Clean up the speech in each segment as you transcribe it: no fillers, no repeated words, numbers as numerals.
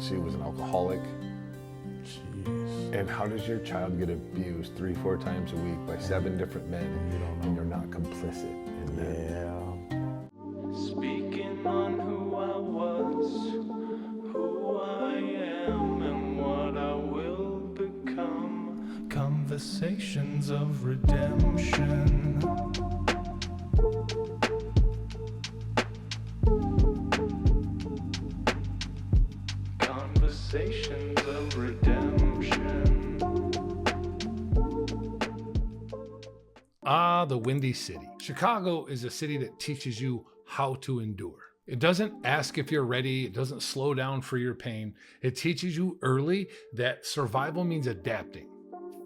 She was an alcoholic. Jeez. And how does your child get abused 3-4 times a week by 7 different men and you're not complicit in that? Yeah. Speaking on who I was, who I am, and what I will become. Conversations of redemption. Conversations of redemption. Ah, the Windy City. Chicago is a city that teaches you how to endure. It doesn't ask if you're ready. It doesn't slow down for your pain. It teaches you early that survival means adapting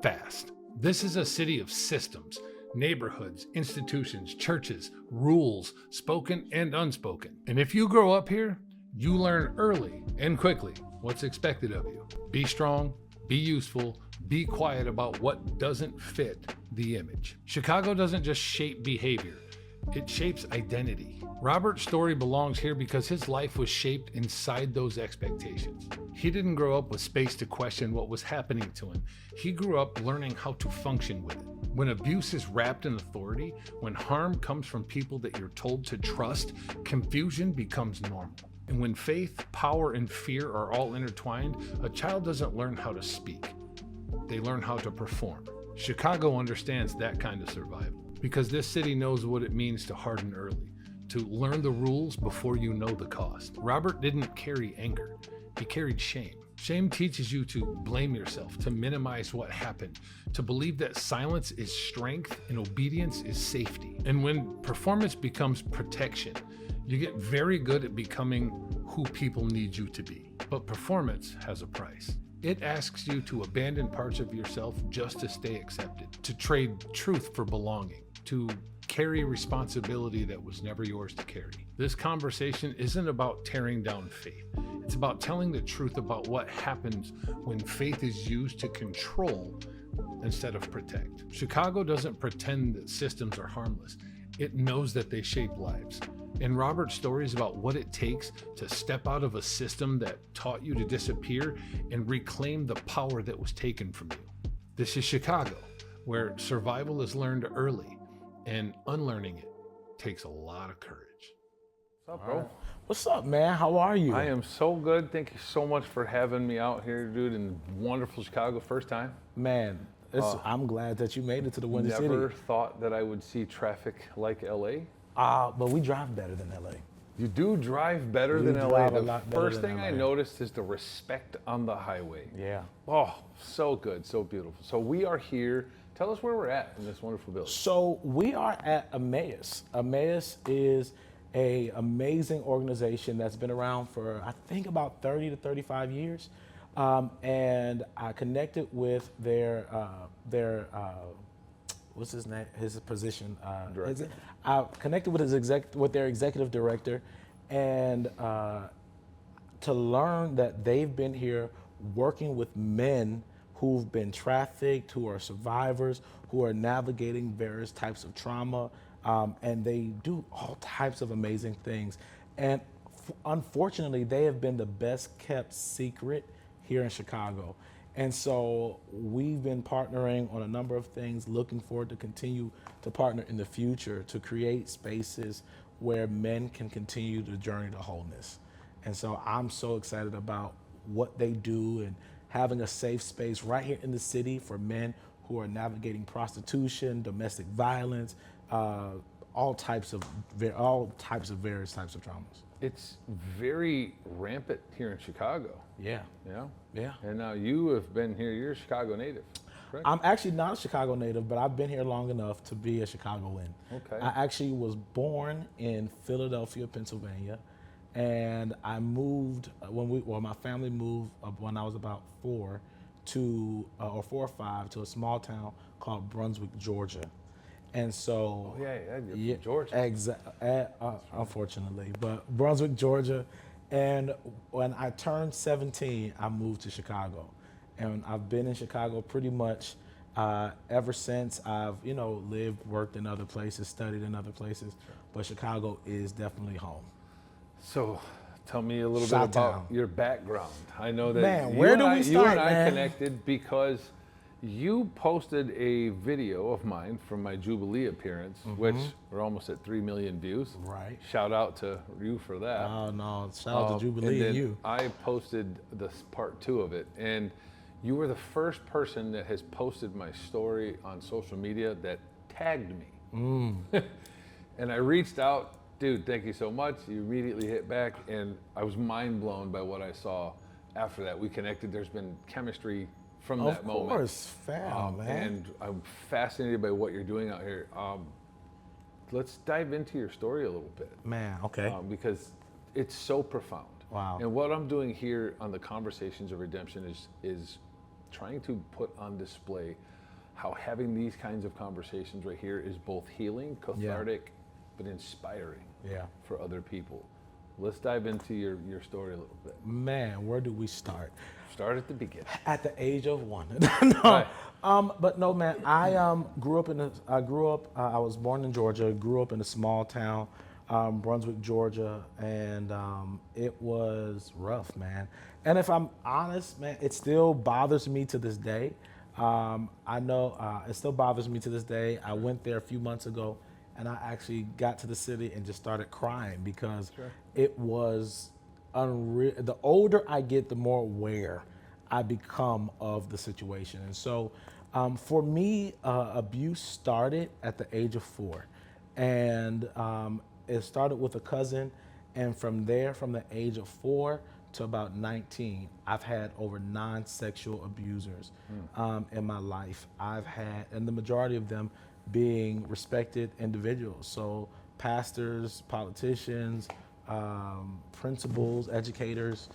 fast. This is a city of systems, neighborhoods, institutions, churches, rules, spoken and unspoken. And if you grow up here, you learn early and quickly what's expected of you. Be strong, be useful, be quiet about what doesn't fit the image. Chicago doesn't just shape behavior, it shapes identity. Robert's story belongs here because his life was shaped inside those expectations. He didn't grow up with space to question what was happening to him. He grew up learning how to function with it. When abuse is wrapped in authority, when harm comes from people that you're told to trust, confusion becomes normal. And when faith, power, and fear are all intertwined, a child doesn't learn how to speak. They learn how to perform. Chicago understands that kind of survival because this city knows what it means to harden early, to learn the rules before you know the cost. Robert didn't carry anger, he carried shame. Shame teaches you to blame yourself, to minimize what happened, to believe that silence is strength and obedience is safety. And when performance becomes protection, you get very good at becoming who people need you to be. But performance has a price. It asks you to abandon parts of yourself just to stay accepted, to trade truth for belonging, to carry responsibility that was never yours to carry. This conversation isn't about tearing down faith. It's about telling the truth about what happens when faith is used to control instead of protect. Chicago doesn't pretend that systems are harmless. It knows that they shape lives. And Robert's story is about what it takes to step out of a system that taught you to disappear and reclaim the power that was taken from you. This is Chicago, where survival is learned early and unlearning it takes a lot of courage. What's up, bro? What's up, man? How are you? I am so good. Thank you so much for having me out here, dude, in wonderful Chicago. First time. Man, I'm glad that you made it to the Windy City. Never thought that I would see traffic like LA. But we drive better than LA. You do drive better We than LA. drive a The lot better first than thing I LA. noticed is the respect on the highway. Yeah. Oh, so good, so beautiful. So we are here. Tell us where we're at in this wonderful building. So we are at Emmaus. Emmaus is an amazing organization that's been around for, I think, about 30 to 35 years. And I connected with their what's his name? His position. Director. I connected with their executive director, and to learn that they've been here working with men who've been trafficked, who are survivors, who are navigating various types of trauma, and they do all types of amazing things. And unfortunately, they have been the best kept secret here in Chicago. And so we've been partnering on a number of things, looking forward to continue to partner in the future to create spaces where men can continue the journey to wholeness. And so I'm so excited about what they do and having a safe space right here in the city for men who are navigating prostitution, domestic violence, all types of various types of traumas. It's very rampant here in Chicago. Yeah. Yeah. Yeah. And now you have been here. You're a Chicago native, correct? I'm actually not a Chicago native, but I've been here long enough to be a Chicagoan. Okay. I actually was born in Philadelphia, Pennsylvania, and I moved my family moved when I was about 4 or 5 to a small town called Brunswick, Georgia. And so, you're from Georgia. Unfortunately, but Brunswick, Georgia. And when I turned 17, I moved to Chicago. And I've been in Chicago pretty much ever since. I've, lived, worked in other places, studied in other places, but Chicago is definitely home. So Tell me a little bit Chi-town. about your background. I know that Man, where do we you start, and I man? connected because you posted a video of mine from my Jubilee appearance, which we're almost at 3 million views. Right. Shout out to you for that. Oh no! Shout out to And Jubilee then and you. I posted this part 2 of it, and you were the first person that has posted my story on social media that tagged me. And I reached out, dude, thank you so much. You immediately hit back, and I was mind blown by what I saw after that. We connected. There's been chemistry from Of that moment. course, fam, man. And I'm fascinated by what you're doing out here. Let's dive into your story a little bit. Man, okay. Because it's so profound. Wow. And what I'm doing here on the Conversations of Redemption is trying to put on display how having these kinds of conversations right here is both healing, cathartic, but inspiring Yeah. for other people. Let's dive into your story a little bit. Man, where do we start? Start at the beginning. At the age of 1. No. Right. But no, man. I was born in Georgia. Grew up in a small town, Brunswick, Georgia, and it was rough, man. And if I'm honest, man, it still bothers me to this day. I know it still bothers me to this day. I went there a few months ago, and I actually got to the city and just started crying because it was unreal. The older I get, the more aware I become of the situation. And so for me, abuse started at the age of 4. And it started with a cousin. And from there, from the age of 4 to about 19, I've had over 9 sexual abusers in my life. I've had, and the majority of them being respected individuals. So pastors, politicians, principals, educators,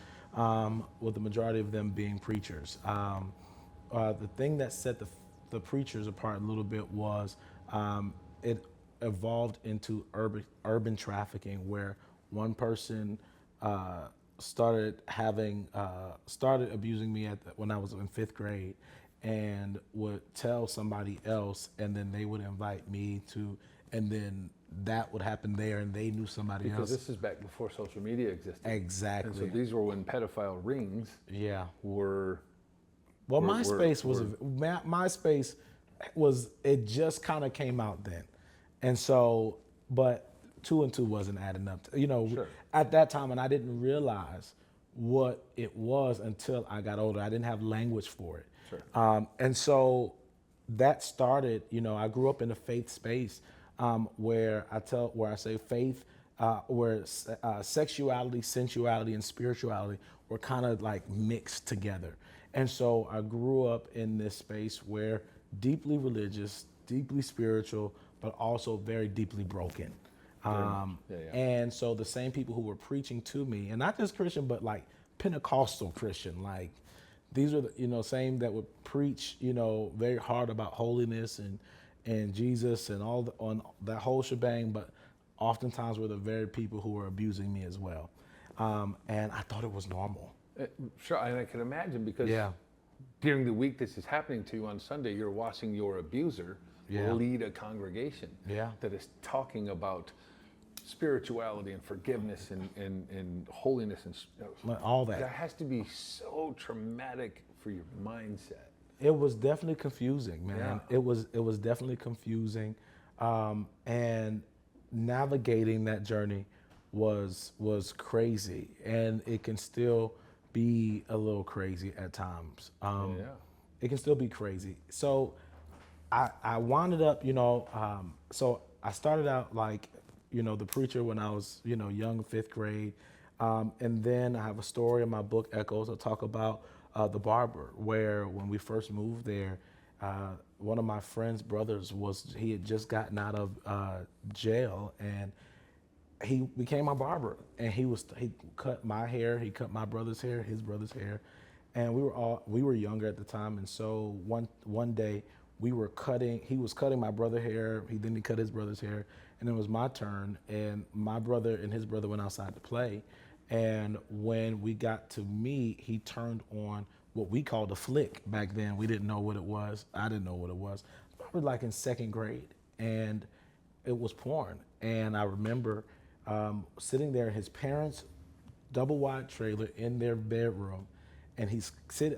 with the majority of them being preachers. The thing that set the preachers apart a little bit was it evolved into urban trafficking, where one person started abusing me when I was in 5th grade, and would tell somebody else, and then they would invite me to, and then that would happen there, and they knew somebody else. Because this is back before social media existed. Exactly. And so these were when pedophile rings were. Well, MySpace was, it just kind of came out then. And so, but 2 and 2 wasn't adding up, at that time, and I didn't realize what it was until I got older. I didn't have language for it. Sure. And so that started, I grew up in a faith space where I say faith, where sexuality, sensuality, and spirituality were kind of like mixed together. And so I grew up in this space where deeply religious, deeply spiritual, but also very deeply broken. And so the same people who were preaching to me, and not just Christian, but like Pentecostal Christian, like these are the, same that would preach, very hard about holiness and Jesus and on that whole shebang, but oftentimes were the very people who were abusing me as well. And I thought it was normal. Sure, and I can imagine because during the week this is happening to you on Sunday, you're watching your abuser lead a congregation that is talking about spirituality and forgiveness and holiness and all that. That has to be so traumatic for your mindset. It was definitely confusing, man. Yeah. It was definitely confusing, and navigating that journey was crazy, and it can still be a little crazy at times. It can still be crazy. So I wound up, so I started out like, the preacher when I was, young, 5th grade. And then I have a story in my book, Echoes. I talk about the barber, where when we first moved there, one of my friend's brothers he had just gotten out of jail, and he became my barber. And he cut my hair, he cut my brother's hair, his brother's hair. And we were younger at the time. And so one day he was cutting my brother's hair, then he cut his brother's hair, and it was my turn, and my brother and his brother went outside to play. And when we got to me, he turned on what we called a flick back then. We didn't know what it was. I didn't know what it was. Probably like in 2nd grade, and it was porn. And I remember sitting there, his parents double wide trailer in their bedroom, and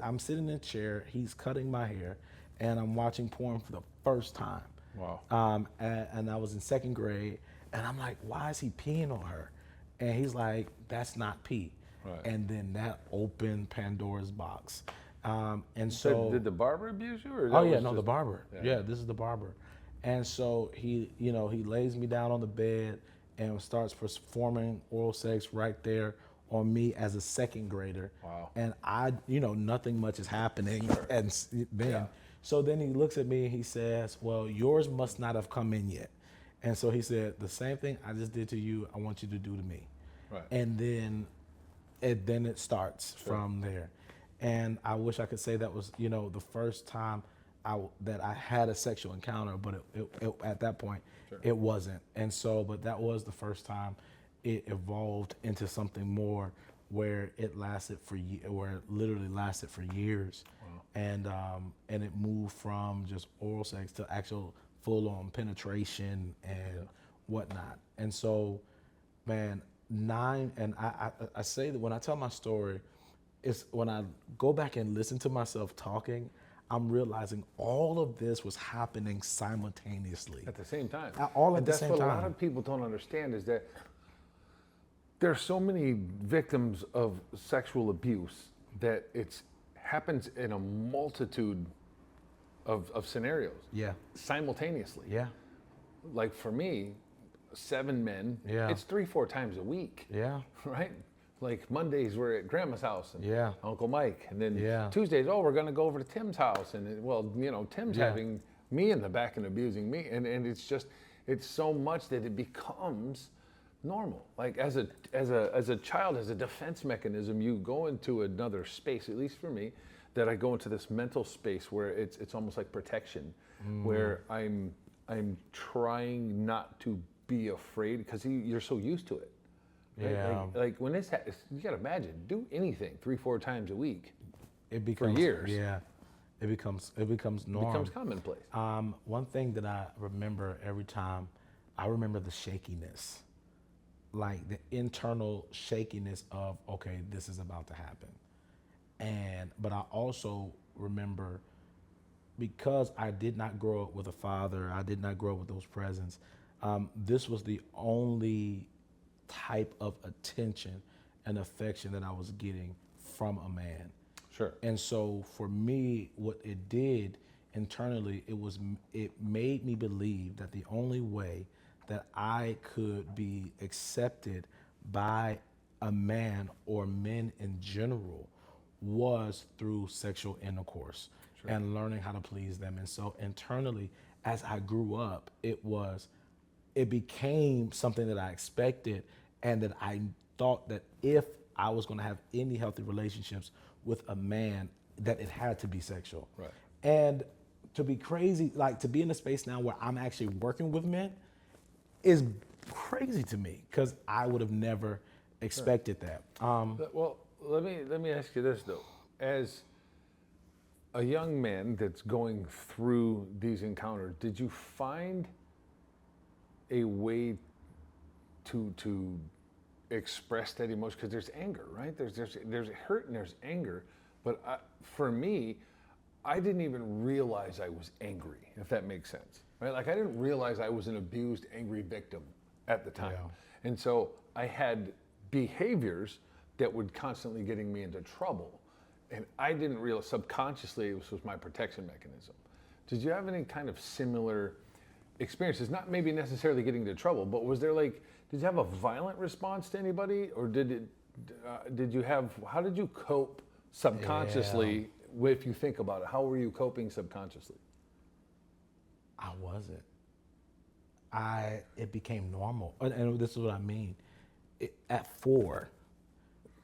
I'm sitting in a chair, he's cutting my hair, and I'm watching porn for the first time. Wow. And I was in second grade, and I'm like, why is he peeing on her? And he's like, that's not pee. Right. And then that opened Pandora's box. And so, Did the barber abuse you, or oh that yeah, was no, the just- barber. Yeah, this is the barber. And so he lays me down on the bed and starts performing oral sex right there on me as a second grader. Wow. And I, nothing much is happening. And then, Yeah. so then he looks at me and he says, well, yours must not have come in yet. And so he said, the same thing I just did to you, I want you to do to me. Right. And then it starts from there. And I wish I could say that was, the first time that I had a sexual encounter, but it at that point, it wasn't. And so, but that was the first time it evolved into something more where it literally lasted for years. Wow. And it moved from just oral sex to actual full-on penetration and whatnot. And so, man, I say that when I tell my story, it's when I go back and listen to myself talking, I'm realizing all of this was happening simultaneously. At the same time. All at And the that's same what a time. lot of people don't understand is that there's so many victims of sexual abuse that it happens in a multitude of scenarios. Yeah. Simultaneously. Yeah. Like for me, 7 men, Yeah. it's 3-4 times a week. Yeah. Right? Like Mondays we're at Grandma's house and Yeah. Uncle Mike, and then Yeah. Tuesdays, we're gonna go over to Tim's house, and Tim's Yeah. having me in the back and abusing me, and it's so much that it becomes normal. Like as a child, as a defense mechanism, you go into another space. At least for me, that I go into this mental space where it's almost like protection, where I'm trying not to be afraid because you're so used to it. Right? Yeah. Like when this happens, you gotta imagine, do anything 3-4 times a week. It becomes years. Yeah. It becomes norm. Becomes commonplace. One thing that I remember every time, I remember the shakiness, like the internal shakiness of, okay, this is about to happen. But I also remember, because I did not grow up with a father, I did not grow up with those presents, this was the only type of attention and affection that I was getting from a man. Sure. And so for me, what it did internally, it made me believe that the only way that I could be accepted by a man or men in general was through sexual intercourse and learning how to please them. And so internally, as I grew up, it became something that I expected, and that I thought that if I was going to have any healthy relationships with a man, that it had to be sexual. Right. And to be crazy, like to be in a space now where I'm actually working with men is crazy to me, because I would have never expected that. Well, let me ask you this though. As a young man that's going through these encounters, did you find a way to express that emotion? Because there's anger, right? There's hurt and there's anger. But for me, I didn't even realize I was angry, if that makes sense, right? Like I didn't realize I was an abused, angry victim at the time. Yeah. And so I had behaviors that would constantly getting me into trouble. And I didn't realize subconsciously this was my protection mechanism. Did you have any kind of similar experiences? Not maybe necessarily getting into trouble, but was there did you have a violent response to anybody? Or how did you cope subconsciously? If you think about it, how were you coping subconsciously? I wasn't. It became normal. And this is what I mean. At 4,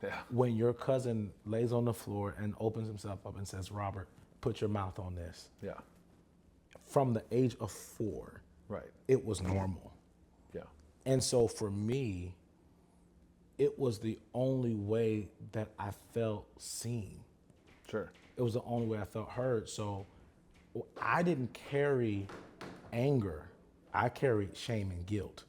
Yeah. when your cousin lays on the floor and opens himself up and says, Robert, put your mouth on this. Yeah. From the age of 4, Right. it was normal. Yeah. And so for me, it was the only way that I felt seen. Sure. It was the only way I felt heard. So I didn't carry anger. I carried shame and guilt.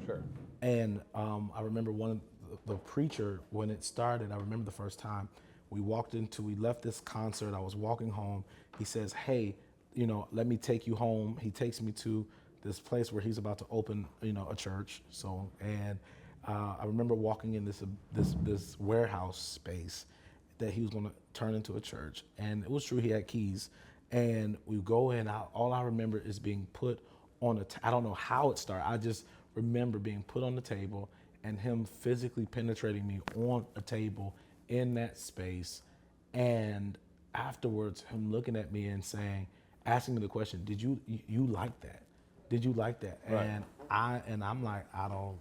Sure. And I remember one the preacher, when it started, I remember the first time we left this concert. I was walking home. He says, "Hey, let me take you home." He takes me to this place where he's about to open, a church. So, and I remember walking in this warehouse space that he was going to turn into a church. And it was true, he had keys. And we go in, all I remember is being put on I don't know how it started. I just remember being put on the table and him physically penetrating me on a table in that space. And afterwards, him looking at me and asking me the question, "Did you like that? Did you like that?" Right. And I'm like, I don't,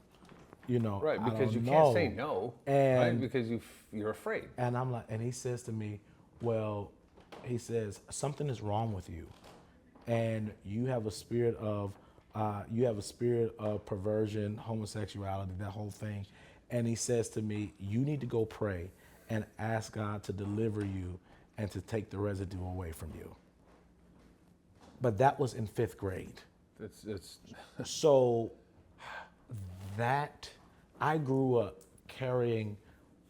Right, I because don't you can't know. say no, And right? Because you're afraid. and I'm like, and he says to me, "Well," he says, "something is wrong with you, and you have a spirit of perversion, homosexuality, that whole thing." And he says to me, "You need to go pray and ask God to deliver you and to take the residue away from you." But that was in 5th grade. It's So that I grew up carrying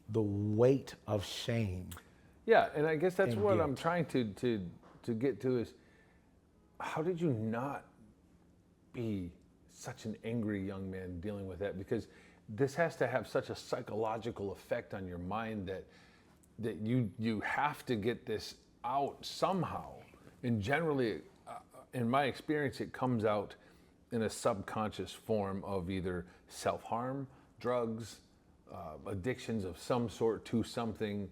the weight of shame. Yeah, and I guess that's And what guilt. I'm trying to get to is, how did you not be such an angry young man dealing with that? Because this has to have such a psychological effect on your mind that you have to get this out somehow. And generally, in my experience, it comes out in a subconscious form of either self-harm, drugs, addictions of some sort to something.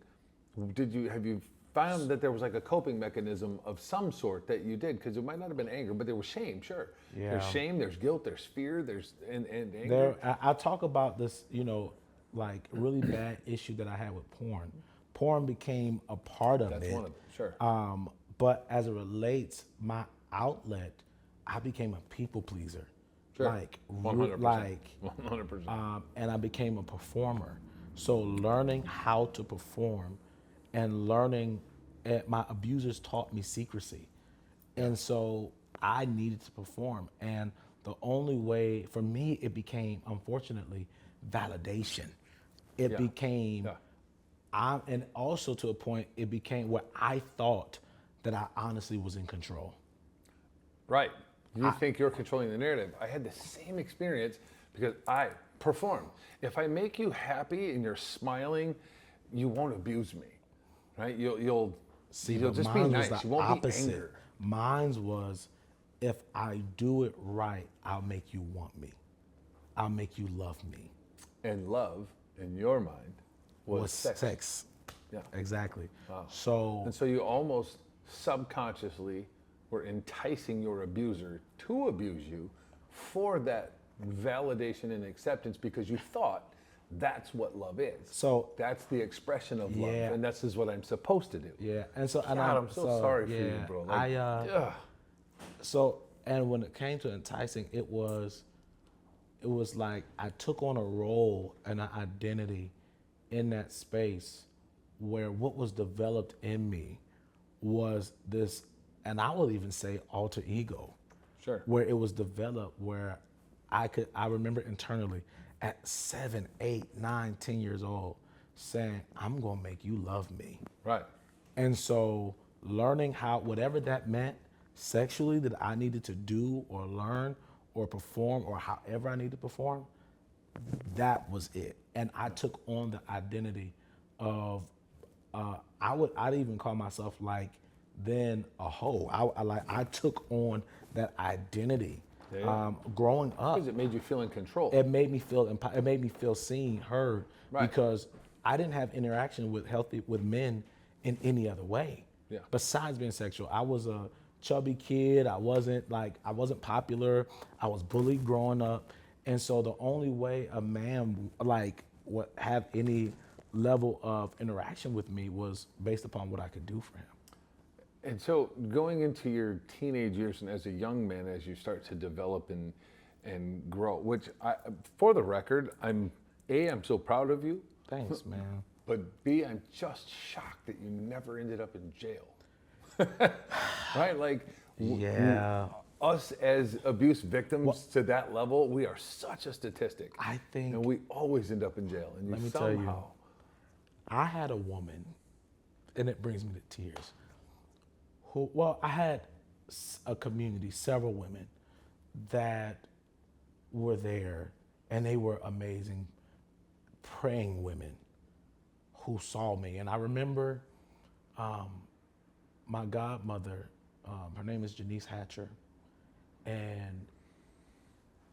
Have you found that there was like a coping mechanism of some sort that you did? Because it might not have been anger, but there was shame, sure. Yeah. There's shame, there's guilt, there's fear, there's and anger. I talk about this, like really bad issue that I had with porn. Porn became a part of That's it. one of them, sure. But as it relates, my outlet, I became a people pleaser. Sure. Like, 100%. like, 100%. and I became a performer. So learning how to perform and learning, my abusers taught me secrecy. And so I needed to perform. And the only way, for me, it became, unfortunately, validation. It Yeah. became, Yeah. and also to a point, it became where I thought that I honestly was in control. Right. You think you're controlling the narrative. I had the same experience because I perform. If I make you happy and you're smiling, you won't abuse me, right? You'll But just be mine nice. was the You won't opposite. be angry. Mine was, if I do it right, I'll make you want me. I'll make you love me. And love, in your mind, was sex. Yeah. Exactly. Wow. So And so you almost subconsciously were enticing your abuser to abuse you for that validation and acceptance because you thought that's what love is. So That's the expression of love, Yeah. and this is what I'm supposed to do. yeah, and so and God, I'm so sorry for you, yeah, bro. Like, ugh. So, and when it came to enticing, it was like I took on a role and an identity in that space where what was developed in me was this, and I will even say alter ego, Sure. where it was developed where I remember internally at 7, 8, 9, 10 years old saying, "I'm gonna make you love me." Right. And so learning how, whatever that meant sexually that I needed to do or learn or perform or however I need to perform, that was it. And I took on the identity of, I'd even call myself like then a hoe. I took on that identity. Yeah. Growing up, Because it made you feel in control. it made me feel seen, heard, Right. because I didn't have interaction with men in any other way. Yeah. Besides being sexual, I was a chubby kid. I wasn't popular. I was bullied growing up, and so the only way a man would have any level of interaction with me was based upon what I could do for him. And so going into your teenage years and as a young man, as you start to develop and grow, which for the record, I'm so proud of you, Thanks, man. but B, I'm just shocked that you never ended up in jail. Right? Like, Yeah. us as abuse victims to that level, we are such a statistic. I think. And we always end up in jail. And Let me somehow, tell you, I had a woman, and it brings me to tears. I had a community, several women that were there, and they were amazing, praying women who saw me. And I remember my godmother, her name is Janice Hatcher, and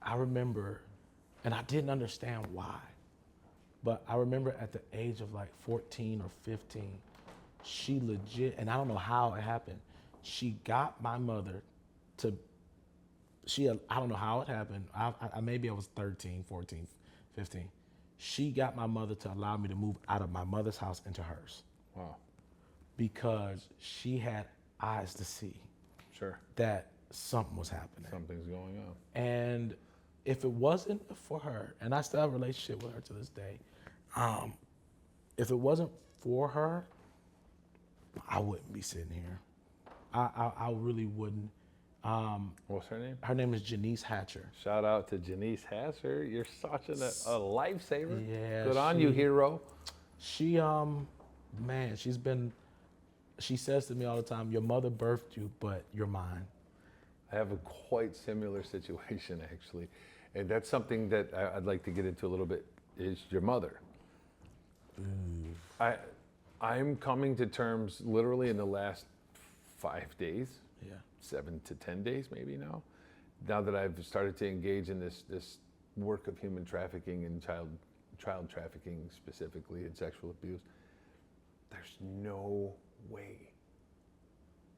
I remember, and I didn't understand why, but I remember at the age of like 14 or 15, she legit, and I don't know how it happened, she got my mother to, I don't know how it happened, maybe I was 13, 14, 15. She got my mother to allow me to move out of my mother's house into hers. wow, Because she had eyes to see sure, that something was happening. something's going on. And if it wasn't for her, and I still have a relationship with her to this day, if it wasn't for her, I wouldn't be sitting here. I really wouldn't. What's her name? Her name is Janice Hatcher. Shout out to Janice Hasser. You're such a lifesaver. Yeah, Good on you, hero. She, man, she says to me all the time, your mother birthed you, but you're mine. I have a quite similar situation, actually. And that's something that I'd like to get into a little bit, is your mother. I'm coming to terms literally in the last 5 days, Yeah. 7 to 10 days maybe now that I've started to engage in this work of human trafficking and child trafficking specifically and sexual abuse. There's no way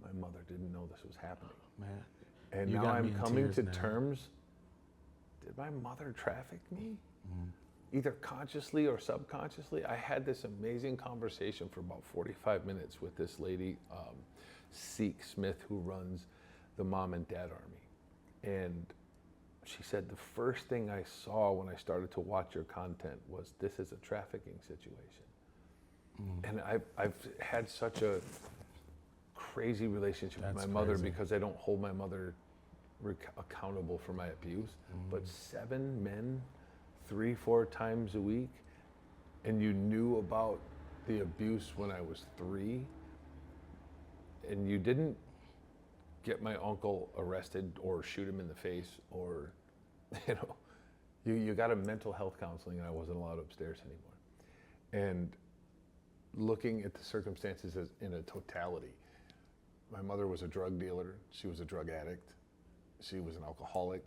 my mother didn't know this was happening. Man. And You now got me I'm in coming tears to now. terms, did my mother traffic me? Either consciously or subconsciously. I had this amazing conversation for about 45 minutes with this lady, Seek Smith, who runs the Mom and Dad Army. And she said, the first thing I saw when I started to watch your content was, this is a trafficking situation. And I've had such a crazy relationship with That's my mother crazy. because I don't hold my mother accountable for my abuse. But 7 men, 3-4 times a week, and you knew about the abuse when I was 3, and you didn't get my uncle arrested or shoot him in the face, or you got a mental health counseling, and I wasn't allowed upstairs anymore. And looking at the circumstances in a totality, my mother was a drug dealer, she was a drug addict, she was an alcoholic.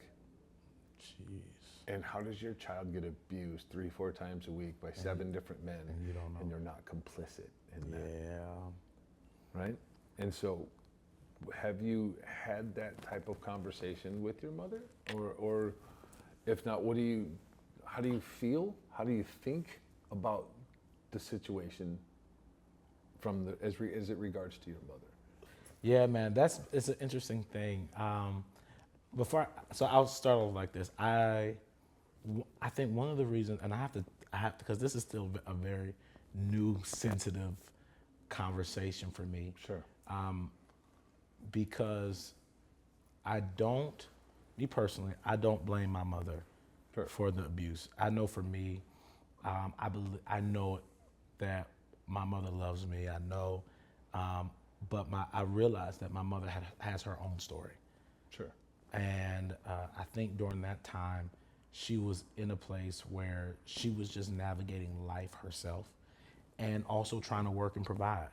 Jeez. And how does your child get abused 3-4 times a week by 7 different men, and you don't know. and you're not complicit in that, Yeah. right? And so, have you had that type of conversation with your mother, or if not, how do you feel? How do you think about the situation as it regards to your mother? Yeah, man, it's an interesting thing. So I'll start off like this. I think one of the reasons, and I have to, because this is still a very new, sensitive conversation for me. Sure. Because me personally, I don't blame my mother Sure. for the abuse. I know for me, I know that my mother loves me. I know, but I realized that my mother has her own story. Sure. And I think during that time, she was in a place where she was just navigating life herself and also trying to work and provide.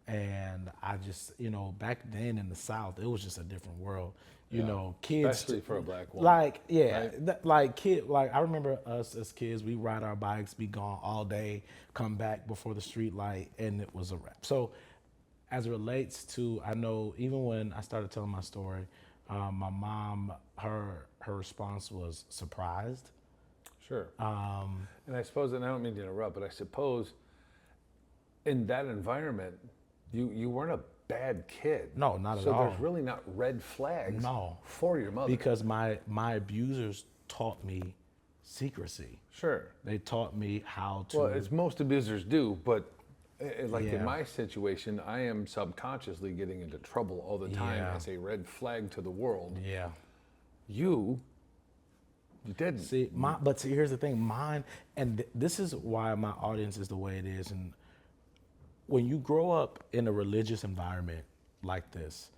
And I just, back then in the South, it was just a different world. Kids. Especially for a black woman. Like, yeah, right? I remember us as kids, we ride our bikes, be gone all day, come back before the street light, and it was a wrap. So as it relates to, I know even when I started telling my story, my mom, her response was surprised. Sure. And I suppose, and I don't mean to interrupt, but I suppose in that environment, you weren't a bad kid. No, not at so all. there's really not red flags for your mother. Because my abusers taught me secrecy. Sure. They taught me how to. Well, as most abusers do, but Like Yeah. in my situation, I am subconsciously getting into trouble all the time Yeah. as a red flag to the world. Yeah. You didn't. But see, here's the thing, mine, and this is why my audience is the way it is. And when you grow up in a religious environment like this,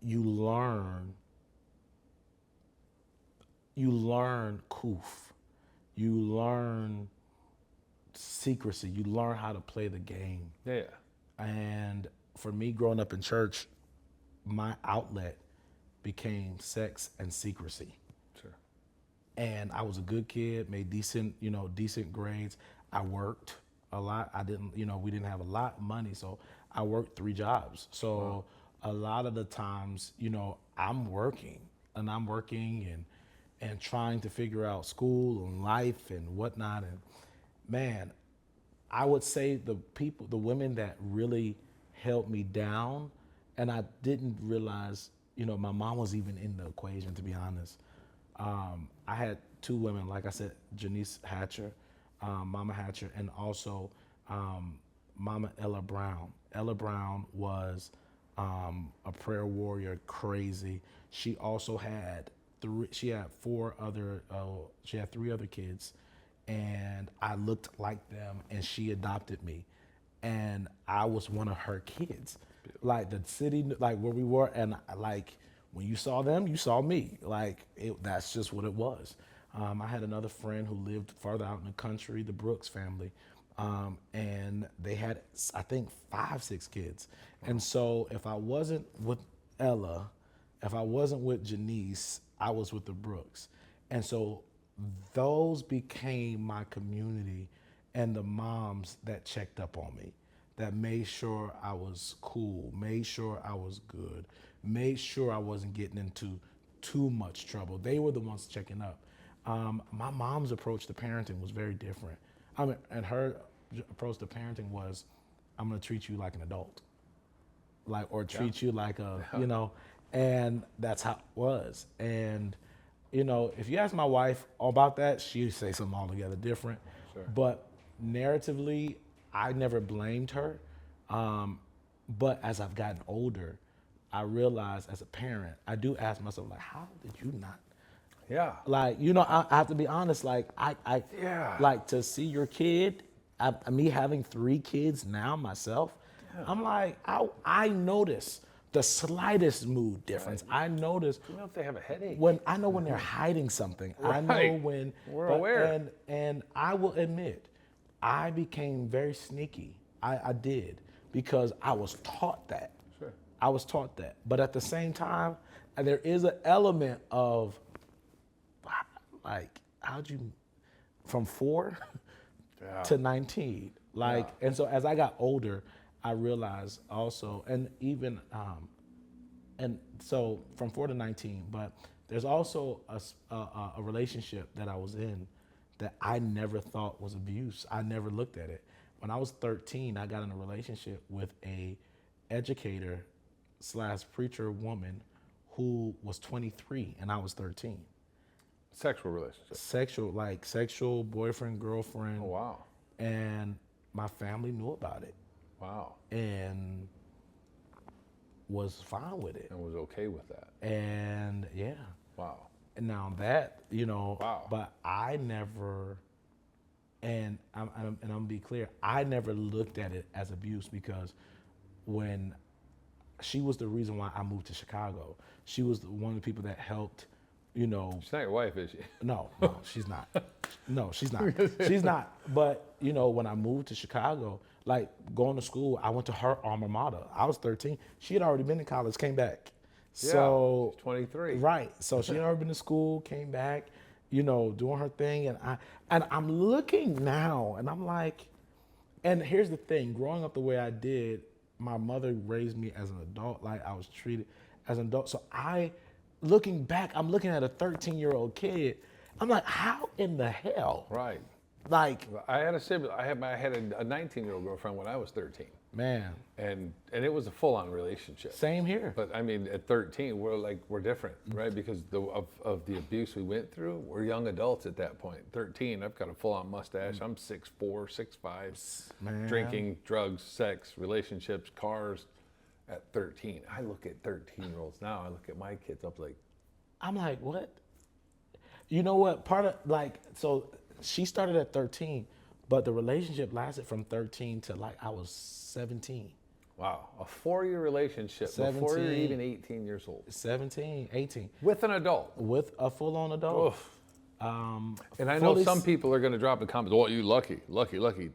you learn kuf, you learn secrecy, you learn how to play the game. Yeah. And for me, growing up in church, my outlet became sex and secrecy. Sure. And I was a good kid, made decent grades. I worked a lot. We didn't have a lot of money, so I worked 3 jobs. So a lot of the times, I'm working and trying to figure out school and life and whatnot. And man, I would say the women that really held me down, and I didn't realize, my mom was even in the equation, to be honest. I had 2 women, like I said, Janice Hatcher, Mama Hatcher, and also Mama Ella Brown. Ella Brown was a prayer warrior, crazy. She also had 3 other kids, and I looked like them, and she adopted me, and I was one of her kids. Like the city, like where we were, and like when you saw them, you saw me. Like that's just what it was. I had another friend who lived farther out in the country, the Brooks family, and they had, I think, 5, 6 kids. And so if I wasn't with Ella, if I wasn't with Janice, I was with the Brooks. And so those became my community and the moms that checked up on me, that made sure I was cool, made sure I was good, made sure I wasn't getting into too much trouble. They were the ones checking up. My mom's approach to parenting was very different. And her approach to parenting was, I'm gonna treat you like an adult, or treat you like and that's how it was. And, if you ask my wife about that, she'd say something altogether different. Sure. But narratively, I never blamed her. But as I've gotten older, I realized as a parent, I do ask myself, how did you not? Yeah. I have to be honest, Yeah. to see your kid, me having 3 kids now myself, I'm like, I notice the slightest mood difference. I notice You know if they have a headache. when they're hiding something. I know Right. when We're aware. And I will admit, I became very sneaky. I did, because I was taught that. Sure. I was taught that. But at the same time, there is an element of how'd you from 4 Yeah. to 19? And so as I got older, I realized also, and even and so from 4 to 19, but there's also a relationship that I was in that I never thought was abuse. I never looked at it. When I was 13, I got in a relationship with a educator / preacher woman who was 23 and I was 13. Sexual relationship. Sexual boyfriend, girlfriend. Oh, wow. And my family knew about it Wow. and was fine with it. And was okay with that. And yeah. Wow. And now that, Wow. but I never, and I'm gonna be clear, I never looked at it as abuse, because when she was the reason why I moved to Chicago, she was one of the people that helped, She's not your wife, is she? No, she's not. No, she's not. She's not. But, when I moved to Chicago, going to school, I went to her alma mater. I was 13. She had already been to college, came back. So she's 23. Right. So she had already been to school, came back, doing her thing. And I'm looking now and I'm like, and here's the thing, growing up the way I did, my mother raised me as an adult, I was treated as an adult. So looking back, I'm looking at a 13-year-old kid. I'm like, how in the hell Right. Like, I had a sibling. I had a 19-year-old girlfriend when I was 13, man, and it was a full-on relationship. same here. But I mean, at 13, we're different, right? Because of the abuse we went through, we're young adults at that point. 13, I've got a full-on mustache. I'm 6'4", 6'5", Man. drinking, drugs, sex, relationships, cars. At 13, I look at 13-year-olds now. I look at my kids. I'm like, I'm like, what? You know what? Part of like, so she started at 13, but the relationship lasted from 13 to like I was 17. wow, a 4-year relationship before you're 17. even 18 years old 17, 18, with an adult. with a full-on adult. Oof. And I know fully some s- people are going to drop the comments. Oh, you lucky.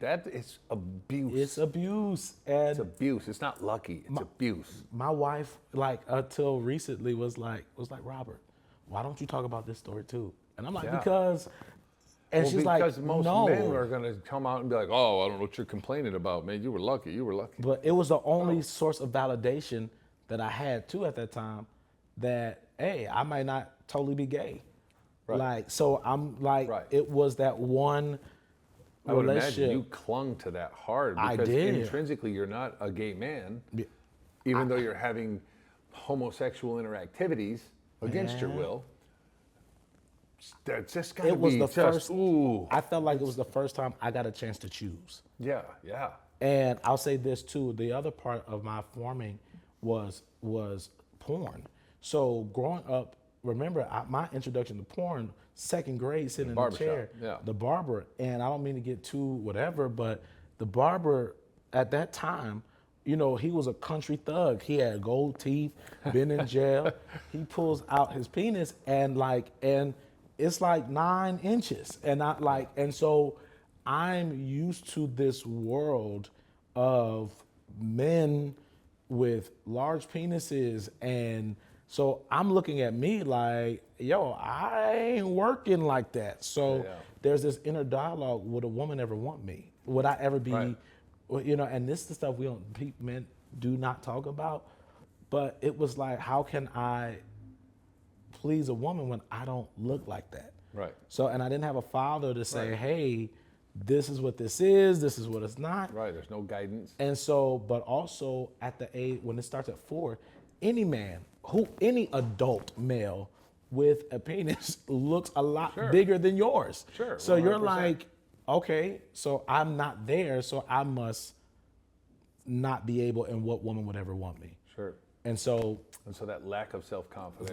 That is abuse. It's abuse. And It's abuse. It's not lucky. It's abuse. my wife, like until recently, was like, Robert, why don't you talk about this story too? And I'm like, Yeah. because, and Well, she's like, because most no. men are going to come out and be like, oh, I don't know what you're complaining about, man. You were lucky. You were lucky. But it was the only source of validation that I had too at that time that, hey, I might not totally be gay. Right. Like, so I'm like, Right. it was that one I would imagine relationship. you clung to that hard I because did. intrinsically you're not a gay man, Yeah. even though you're having homosexual interactivities against your Yeah. will. That's just got to It was be the just, first, ooh. I felt like it was the first time I got a chance to choose. Yeah, yeah. And I'll say this too, the other part of my forming was porn. So growing up, remember my introduction to porn, second grade, sitting in the barbershop, chair, yeah. the barber, and I don't mean to get too whatever, but the barber at that time, you know, he was a country thug. He had gold teeth, been in jail. He pulls out his penis and it's like 9 inches. And so I'm used to this world of men with large penises. And so I'm looking at me like, yo, I ain't working like that. So Yeah. there's this inner dialogue, would a woman ever want me? Would I ever be, Right. well, you know, and this is the stuff men do not talk about. But it was like, how can I please a woman when I don't look like that? Right. So, and I didn't have a father to say, Right. hey, this is what this is what it's not. Right. There's no guidance. And so, but also at the age, when it starts at 4, any adult male with a penis looks a lot Sure. bigger than yours. Sure, So you're 100%. like, okay, so I'm not there, so I must not be able, and what woman would ever want me? Sure. And so And so that lack of self-confidence.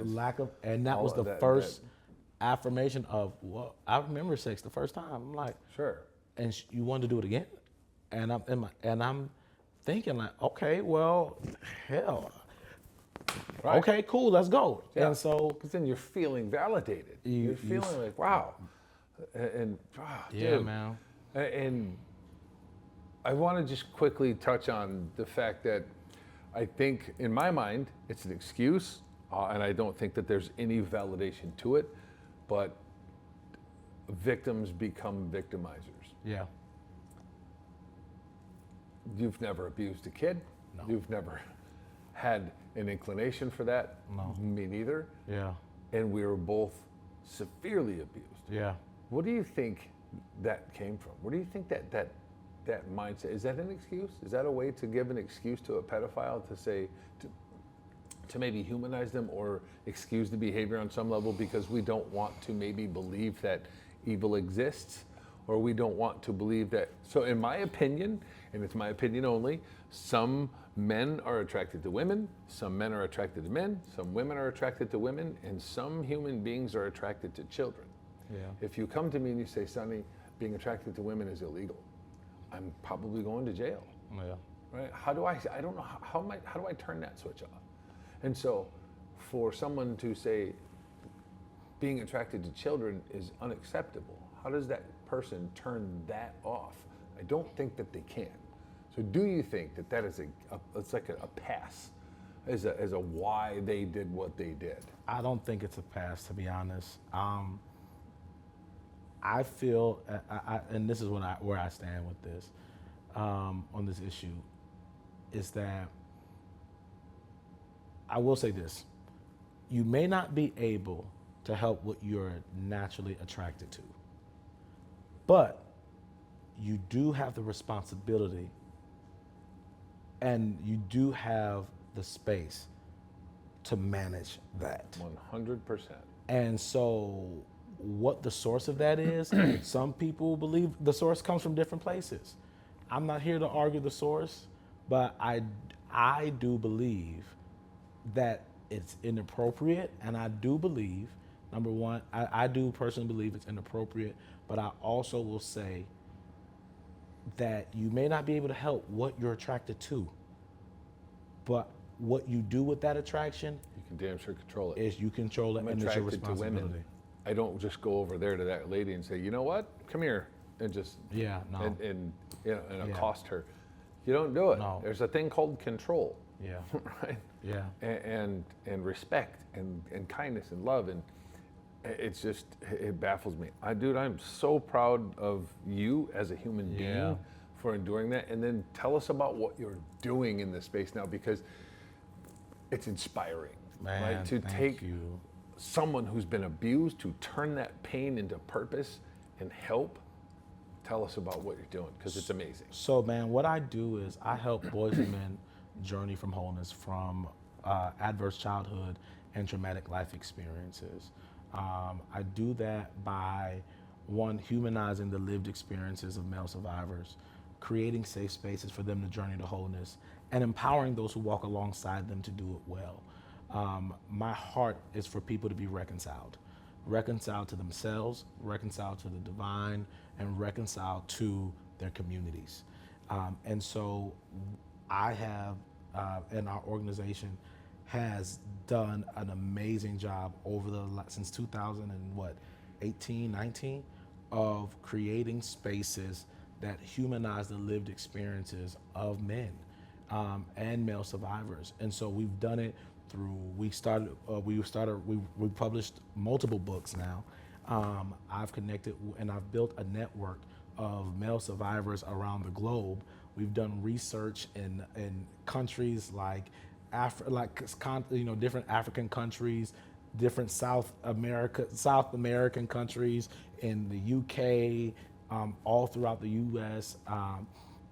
and that all was of the that- first affirmation of, well, I remember sex the first time. I'm like, Sure. and you wanted to do it again? And I'm thinking like, okay, well, hell, Right. okay, cool, let's go. Yeah. And so, Because then you're feeling validated. You- You're feeling like, wow. And wow, yeah, dude. man. And I want to just quickly touch on the fact that I think, in my mind, it's an excuse, and I don't think that there's any validation to it, but victims become victimizers. Yeah. You've never abused a kid. No. You've never had an inclination for that. No. Me neither. Yeah. And we were both severely abused. Yeah. What do you think that came from? Where do you think that mindset, is that an excuse? Is that a way to give an excuse to a pedophile to say, to maybe humanize them or excuse the behavior on some level because we don't want to maybe believe that evil exists, or we don't want to believe that? So in my opinion, and it's my opinion only, some men are attracted to women, some men are attracted to men, some women are attracted to women, and some human beings are attracted to children. Yeah. If you come to me and you say, Sonny, being attracted to women is illegal, I'm probably going to jail, Yeah. right? How do I don't know, how do I turn that switch off? And so for someone to say being attracted to children is unacceptable, how does that person turn that off? I don't think that they can. So do you think that that is it's like a pass as a why they did what they did? I don't think it's a pass, to be honest. I feel, and this is where I stand with this, on this issue, is that I will say this: you may not be able to help what you're naturally attracted to, but you do have the responsibility and you do have the space to manage that. 100%. And so what the source of that is, some people believe the source comes from different places. I'm not here to argue the source, but I do believe that it's inappropriate, and I do believe, number one, I do personally believe it's inappropriate, but I also will say that you may not be able to help what you're attracted to, but what you do with that attraction You can damn sure control it. is you control it, I'm and it's your attracted to responsibility. women. I don't just go over there to that lady and say, you know what, come here, and just Yeah, no. and you know, and Yeah. accost her. You don't do it. No. There's a thing called control, Yeah, right? yeah. And respect and kindness and love, and it's just, it baffles me. I'm so proud of you as a human being Yeah. for enduring that. And then tell us about what you're doing in this space now, because it's inspiring, Man, right? To thank take you. someone who's been abused, to turn that pain into purpose and help. Tell us about what you're doing, because it's amazing. So, man, what I do is I help boys and men journey from wholeness from adverse childhood and traumatic life experiences. I do that by, one, humanizing the lived experiences of male survivors, creating safe spaces for them to journey to wholeness, and empowering those who walk alongside them to do it well. My heart is for people to be reconciled to themselves, reconciled to the divine, and reconciled to their communities. And so I have, and our organization has done an amazing job since 2018, 19, of creating spaces that humanize the lived experiences of men and male survivors. And so we've done it through, we published multiple books now. I've connected and I've built a network of male survivors around the globe. We've done research in countries like different African countries, different South American countries, in the UK, all throughout the US.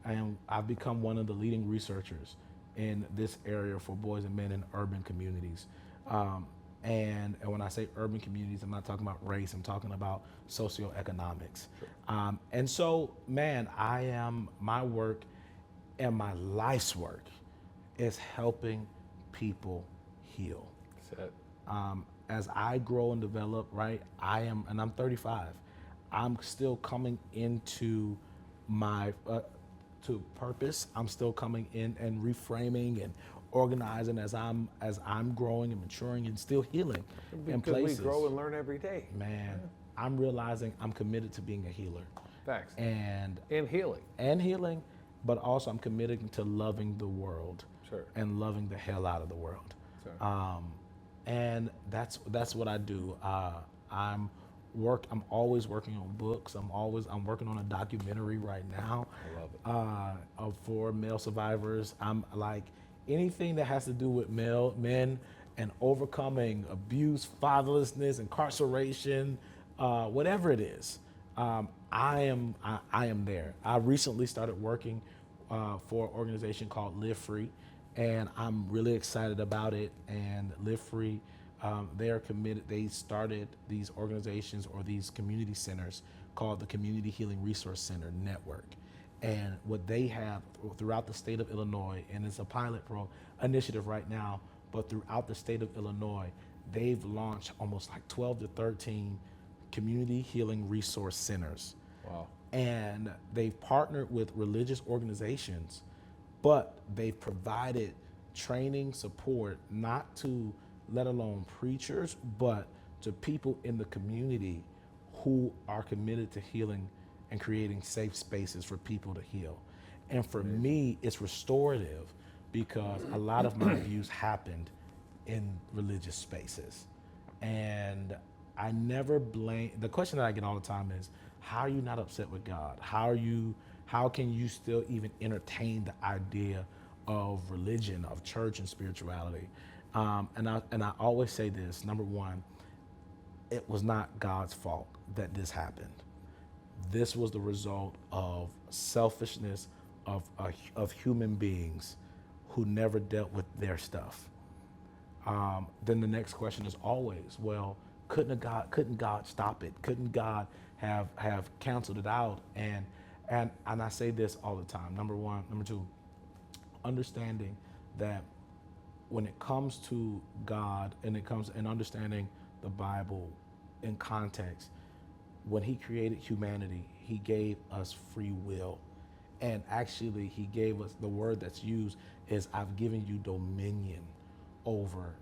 And I've become one of the leading researchers in this area for boys and men in urban communities. And when I say urban communities, I'm not talking about race, I'm talking about socioeconomics. And so, man, my work and my life's work is helping people heal. That's it. As I grow and develop, right, I'm 35. I'm still coming into my to purpose. I'm still coming in and reframing and organizing as I'm growing and maturing and still healing in Because places. we grow and learn every day. Man, I'm realizing I'm committed to being a healer Facts. and healing. but also I'm committed to loving the world Sure. and loving the hell out of the world. Sure. And that's what I do. I'm always working on books. I'm working on a documentary right now. I love it. For male survivors. I'm like anything that has to do with men and overcoming abuse, fatherlessness, incarceration, whatever it is. I am there. I recently started working for an organization called Live Free, and I'm really excited about it. And Live Free, they are committed. They started these organizations or these community centers called the Community Healing Resource Center Network. And what they have throughout the state of Illinois, and it's a pilot initiative right now, but throughout the state of Illinois, they've launched almost like 12 to 13 community healing resource centers. Wow. And they've partnered with religious organizations, but they've provided training support, not to let alone preachers, but to people in the community who are committed to healing and creating safe spaces for people to heal. And for me, it's restorative because a lot of my abuse happened in religious spaces. And I never blame, the question that I get all the time is, how are you not upset with God? How can you still even entertain the idea of religion, of church and spirituality? And I always say this, number one, it was not God's fault that this happened. this was the result of selfishness of human beings who never dealt with their stuff. Then the next question is always, well, couldn't God stop it? Couldn't God have canceled it out? And I say this all the time. Number one, number two, understanding that when it comes to God and it comes and understanding the Bible in context, when he created humanity, he gave us free will. And actually he gave us, the word that's used is, I've given you dominion over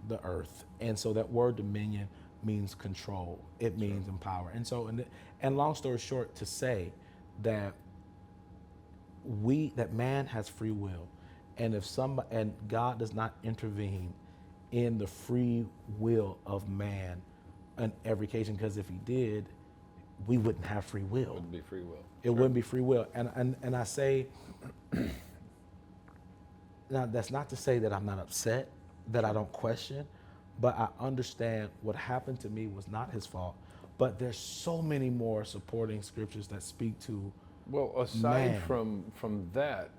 the earth. And so that word dominion means control. It means empower. And so, and long story short, to say that that man has free will, and and God does not intervene in the free will of man on every occasion, because if he did, we wouldn't have free will. It wouldn't be free will. It wouldn't be free will. And I say, now that's not to say that I'm not upset, that I don't question, but I understand what happened to me was not his fault. But there's so many more supporting scriptures that speak to, Well, aside Man. from that,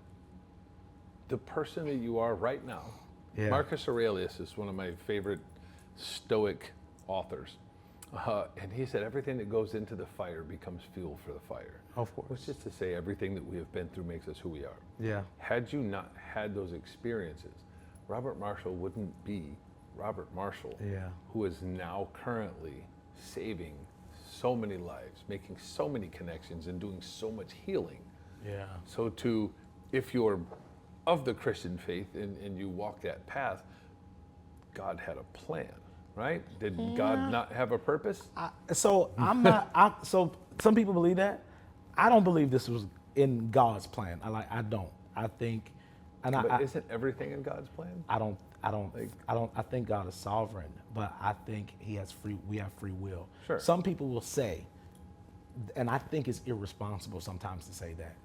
the person that you are right now, Yeah. Marcus Aurelius is one of my favorite Stoic authors. And he said everything that goes into the fire becomes fuel for the fire. of course. Which is to say everything that we have been through makes us who we are. Yeah. Had you not had those experiences, Robert Marshall wouldn't be Robert Marshall, Yeah. who is now currently saving so many lives, making so many connections, and doing so much healing. Yeah. So if you're of the Christian faith and you walk that path, God had a plan, right? Did God not have a purpose? So I'm not. So some people believe that. I don't believe this was in God's plan. I don't. I think, and But I isn't everything in God's plan? I think God is sovereign, but I think we have free will. Sure. Some people will say, and I think it's irresponsible sometimes to say that,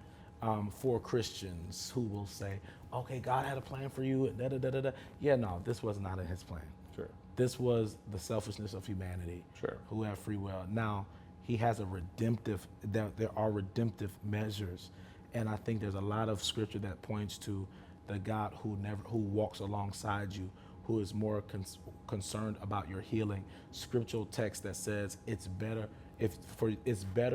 for Christians who will say, okay, God had a plan for you, and da da da da da. Yeah, no, this was not in his plan. Sure. This was the selfishness of humanity. Sure. Who have free will. Now, he has there are redemptive measures. And I think there's a lot of scripture that points to the God who walks alongside you, who is more concerned about your healing. Scriptural text that says it's better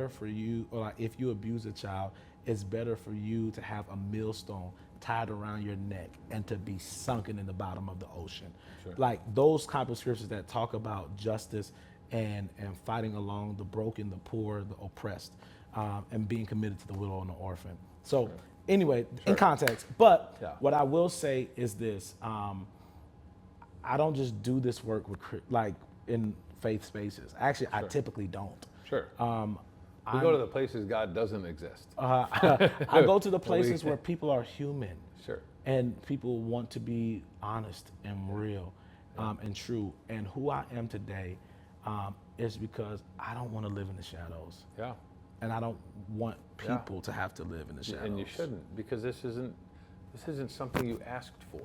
for you, or like if you abuse a child, it's better for you to have a millstone tied around your neck and to be sunken in the bottom of the ocean. Sure. Like those type of scriptures that talk about justice and fighting along the broken, the poor, the oppressed, and being committed to the widow and the orphan. So anyway, in context, but Yeah. what I will say is this, I don't just do this work with like in faith spaces. Actually, I typically don't. Sure. We go to the places God doesn't exist. I go to the places where people are human. Sure. And people want to be honest and real and true. And who I am today is because I don't want to live in the shadows. Yeah. And I don't want people to have to live in the shadows. And you shouldn't, because this isn't something you asked for.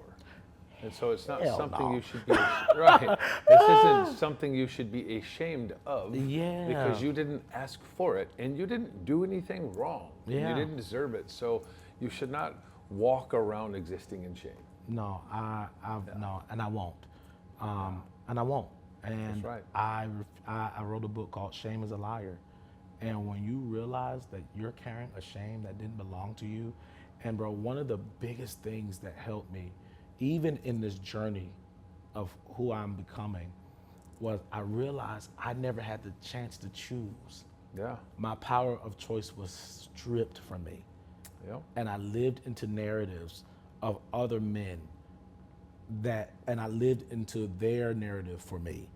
And so it's not Hell something no. you should be right. This isn't something you should be ashamed of. Yeah. Because you didn't ask for it and you didn't do anything wrong. Yeah. You didn't deserve it. So you should not walk around existing in shame. No, no, and I won't. And I won't. And That's right. I wrote a book called Shame is a Liar. And when you realize that you're carrying a shame that didn't belong to you, and bro, one of the biggest things that helped me, even in this journey of who I'm becoming, was I realized I never had the chance to choose. Yeah. My power of choice was stripped from me. Yeah. And I lived into narratives of other men and I lived into their narrative for me,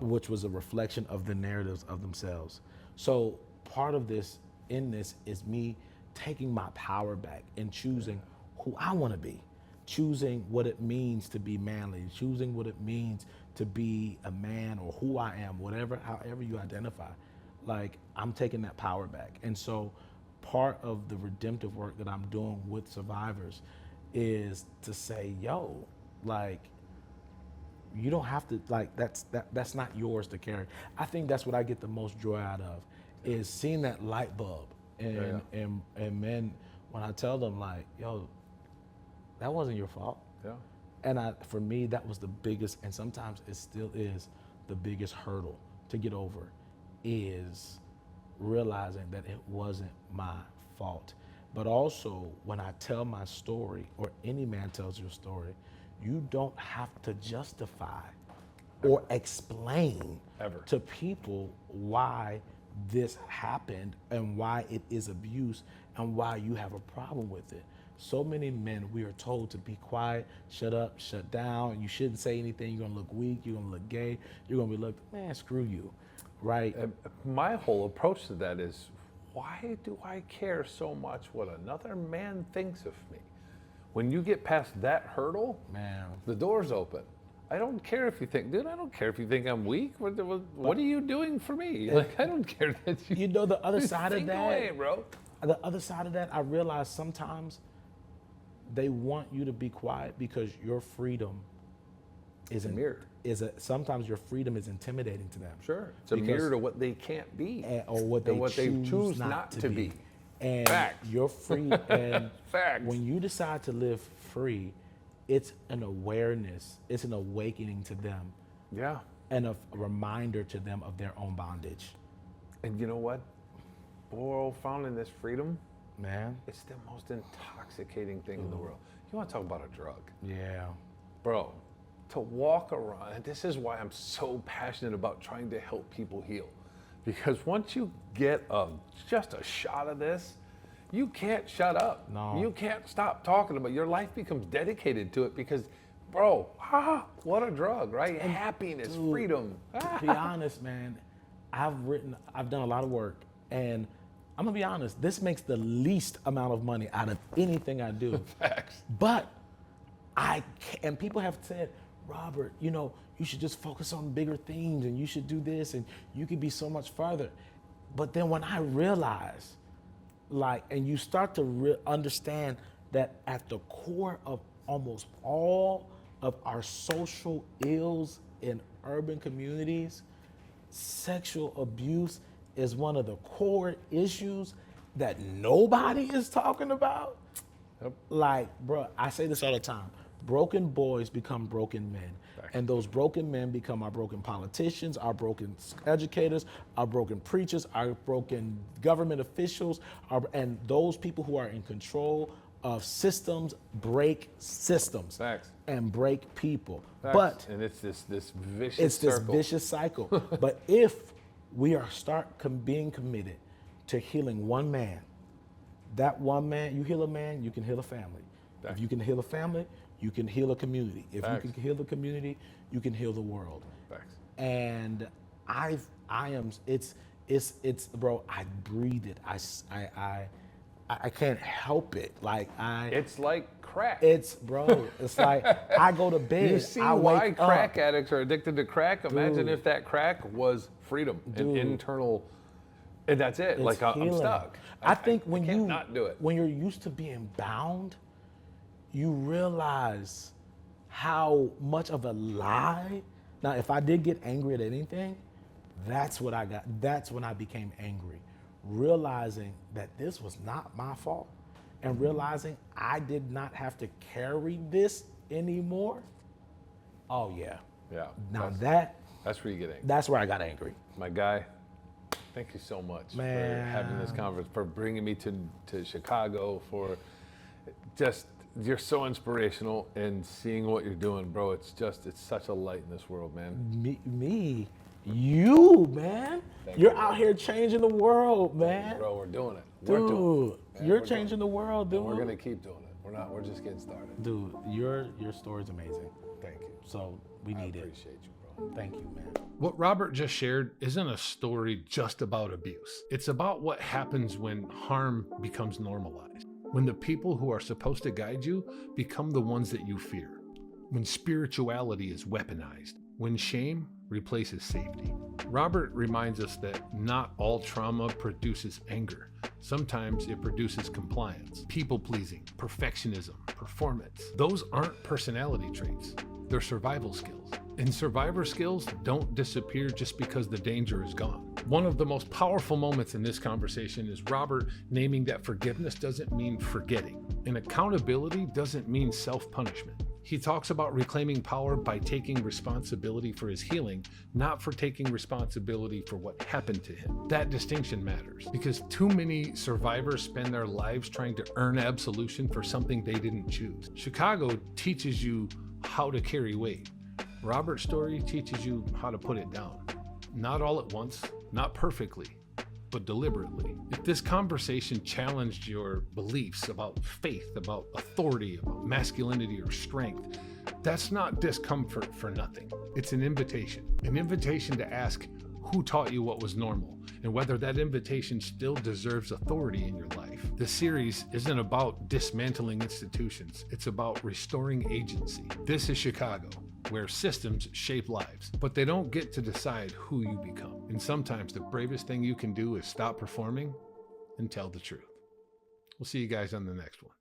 which was a reflection of the narratives of themselves. So part of this is me taking my power back and choosing who I want to be, choosing what it means to be manly, choosing what it means to be a man or who I am, however you identify. Like, I'm taking that power back. And so part of the redemptive work that I'm doing with survivors is to say, yo, like, you don't have to, like, that's not yours to carry. I think that's what I get the most joy out of, is seeing that light bulb. And men, when I tell them like, yo, that wasn't your fault. Yeah. And for me, that was the biggest, and sometimes it still is the biggest hurdle to get over, is realizing that it wasn't my fault. But also, when I tell my story, or any man tells your story, you don't have to justify or explain Ever. to people why this happened and why it is abuse and why you have a problem with it. So many men, we are told to be quiet, shut up, shut down. You shouldn't say anything. You're gonna look weak. You're gonna look gay. You're gonna be looked, man, screw you, right? My whole approach to that is, why do I care so much what another man thinks of me? When you get past that hurdle, Man, the door's open. I don't care if you think, dude, I don't care if you think I'm weak. What are you doing for me? Like, I don't care that you. you know the other side of think that. away, bro. The other side of that, I realize sometimes they want you to be quiet because your freedom is a mirror. Sometimes your freedom is intimidating to them. Sure. It's a mirror to what they can't be. Or what they choose not to be. And Facts. you're free. And Facts. when you decide to live free, it's an awareness, it's an awakening to them, Yeah. and a reminder to them of their own bondage. And you know what? Bro, found in this freedom, Man, it's the most intoxicating thing in the world. You want to talk about a drug? yeah. Bro, to walk around, and this is why I'm so passionate about trying to help people heal. Because once you get just a shot of this, you can't shut up. No. You can't stop talking about it. Your life becomes dedicated to it because, bro, what a drug, right? Happiness, Dude, freedom. To be honest, man, I've done a lot of work, and I'm gonna be honest, this makes the least amount of money out of anything I do. Facts. But and people have said, Robert, you should just focus on bigger things, and you should do this, and you could be so much further. But then when I realize, and you start to understand that at the core of almost all of our social ills in urban communities, sexual abuse is one of the core issues that nobody is talking about. Yep. Like, bro, I say this all the time. Broken boys become broken men. Right. And those broken men become our broken politicians, our broken educators, our broken preachers, our broken government officials, and those people who are in control of systems break systems. Facts. And break people. Facts. But and it's this vicious it's this circle. vicious cycle. But if we are being committed to healing one man, that one man, you heal a man, you can heal a family. Facts. If you can heal a family, you can heal a community. If Facts. you can heal the community, you can heal the world. Facts. And bro, I breathe it. I can't help it. It's like crack. It's like I go to bed. You see I why wake crack up. addicts are addicted to crack? Imagine Dude. if that crack was freedom and Dude. internal, and that's it. It's Like I'm healing. stuck. I think when I can't you not do it. when you're used to being bound, you realize how much of a lie. Now, if I did get angry at anything, that's what I got. That's when I became angry, realizing that this was not my fault, and realizing I did not have to carry this anymore. Oh yeah. Yeah. Now that's where you get angry. that's where I got angry. My guy, thank you so much for Man. having this conference, for bringing me to Chicago, for just, you're so inspirational, and seeing what you're doing, bro. It's such a light in this world, man. You, man. Thank You're you, out bro. here changing the world, man. Bro, we're doing it. We're doing Dude, it. Man, you're we're doing changing it. the world, dude. And we're gonna keep doing it. We're just getting started. Dude, your story's amazing. Thank you. So we I need it. appreciate you, bro. Thank you, man. What Robert just shared isn't a story just about abuse. It's about what happens when harm becomes normalized. When the people who are supposed to guide you become the ones that you fear. When spirituality is weaponized. When shame replaces safety. Robert reminds us that not all trauma produces anger. Sometimes it produces compliance, people-pleasing, perfectionism, performance. Those aren't personality traits. They're survival skills. And survivor skills don't disappear just because the danger is gone. One of the most powerful moments in this conversation is Robert naming that forgiveness doesn't mean forgetting, and accountability doesn't mean self-punishment. He talks about reclaiming power by taking responsibility for his healing, not for taking responsibility for what happened to him. That distinction matters because too many survivors spend their lives trying to earn absolution for something they didn't choose. Chicago teaches you how to carry weight. Robert's story teaches you how to put it down. Not all at once, not perfectly, but deliberately. If this conversation challenged your beliefs about faith, about authority, about masculinity or strength, that's not discomfort for nothing. It's an invitation to ask who taught you what was normal and whether that invitation still deserves authority in your life. The series isn't about dismantling institutions. It's about restoring agency. This is Chicago, where systems shape lives, but they don't get to decide who you become. And sometimes the bravest thing you can do is stop performing and tell the truth. We'll see you guys on the next one.